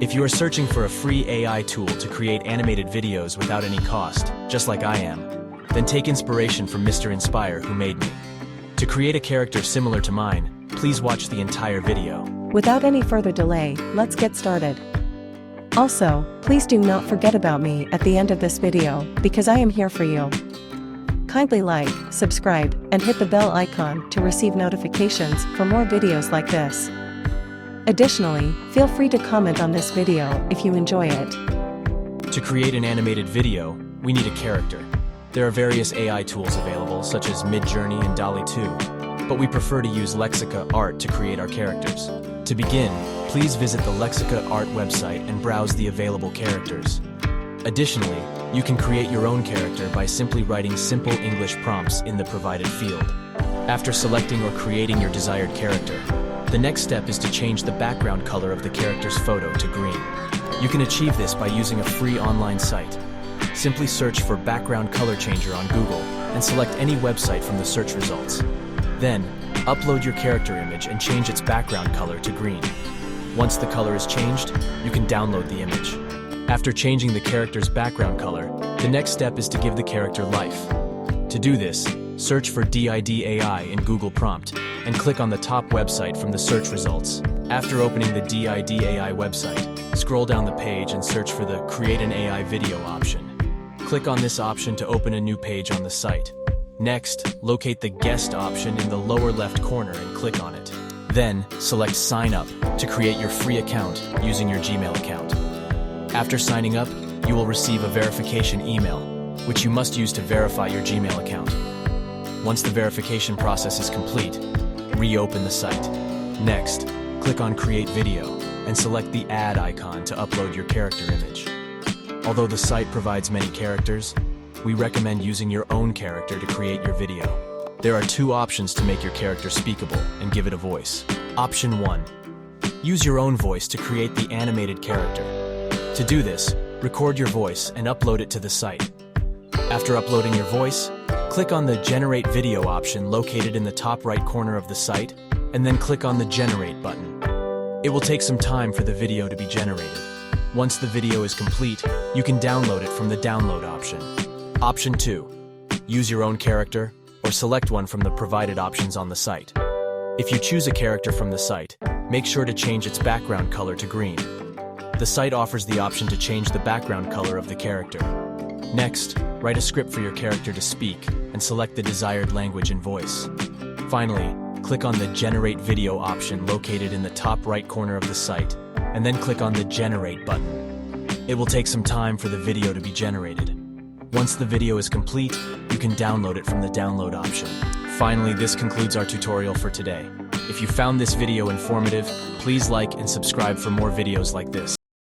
If you are searching for a free AI tool to create animated videos without any cost, just like I am, then take inspiration from Mr. Inspire who made me. To create a character similar to mine, please watch the entire video. Without any further delay, let's get started. Also, please do not forget about me at the end of this video, because I am here for you. Kindly like, subscribe, and hit the bell icon to receive notifications for more videos like this. Additionally, feel free to comment on this video if you enjoy it. To create an animated video, we need a character. There are various AI tools available, such as Midjourney and DALL-E 2, but we prefer to use Lexica Art to create our characters. To begin, please visit the Lexica Art website and browse the available characters. Additionally, you can create your own character by simply writing simple English prompts in the provided field. After selecting or creating your desired character, the next step is to change the background color of the character's photo to green. You can achieve this by using a free online site. Simply search for background color changer on Google and select any website from the search results. Then, upload your character image and change its background color to green. Once the color is changed, you can download the image. After changing the character's background color, the next step is to give the character life. To do this, search for DID AI in Google Prompt and click on the top website from the search results. After opening the DID AI website, scroll down the page and search for the Create an AI Video option. Click on this option to open a new page on the site. Next, locate the Guest option in the lower left corner and click on it. Then, select Sign Up to create your free account using your Gmail account. After signing up, you will receive a verification email, which you must use to verify your Gmail account. Once the verification process is complete, reopen the site. Next, click on Create Video and select the Add icon to upload your character image. Although the site provides many characters, we recommend using your own character to create your video. There are two options to make your character speakable and give it a voice. Option 1. Use your own voice to create the animated character. To do this, record your voice and upload it to the site. After uploading your voice, click on the Generate Video option located in the top right corner of the site, and then click on the Generate button. It will take some time for the video to be generated. Once the video is complete, you can download it from the Download option. Option 2. Use your own character, or select one from the provided options on the site. If you choose a character from the site, make sure to change its background color to green. The site offers the option to change the background color of the character. Next, write a script for your character to speak and select the desired language and voice. Finally, click on the Generate Video option located in the top right corner of the site, and then click on the Generate button. It will take some time for the video to be generated. Once the video is complete, you can download it from the Download option. Finally, this concludes our tutorial for today. If you found this video informative, please like and subscribe for more videos like this.